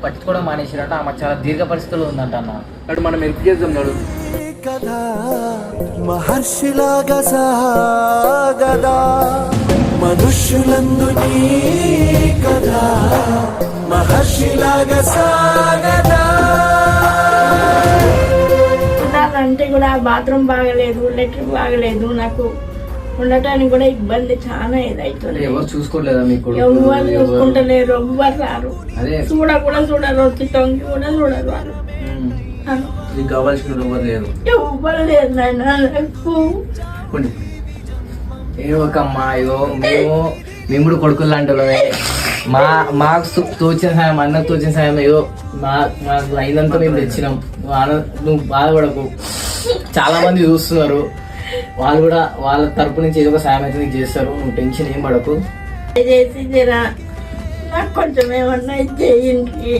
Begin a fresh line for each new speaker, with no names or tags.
పట్టుకోవడం మానేసిరట. ఆమె చాలా దీర్ఘ పరిస్థితుల్లో ఉందంట అన్న. అటు మనం హెల్ప్ చేద్దాం నాడు.
మహర్షిలాగా సాగదా మనుష్యులందు నీ కదా మహర్షిలాగా సాగదా.
అంటే కూడా బాత్రూమ్ బాగలేదు, లెట్రిన్ బాగలేదు, నాకు ఉండటానికి కూడా ఇబ్బంది చాలా ఇదవుతుంది.
ఎవరు చూసుకోలేదా మీకు?
ఎవరు చూసుకుంటలేరు, ఎవ్వరు రారు, చూడరు, వచ్చి తొంగి కూడా చూడరు వాళ్ళు.
నీకు కావాల్సిన ఎవరు లేరు,
ఎవ్వరు లేదు నాయన.
ఏమోకమ్మా, ఇదో మేము కూడా కొడుకులు లాంటి మాకు తోచిన సాయం, అన్నకు తోచిన సాయం ఏదో మాకు అయినంత మేము తెచ్చినాం. నువ్వు బాధపడకు, చాలా మంది చూస్తున్నారు, వాళ్ళు కూడా వాళ్ళ తరపు నుంచి ఏదో ఒక సాయం అయితే నీకు చేస్తారు. నువ్వు టెన్షన్ ఏం పడకు.
చేసి నాకు కొంచెం ఏమన్నా చేయండి.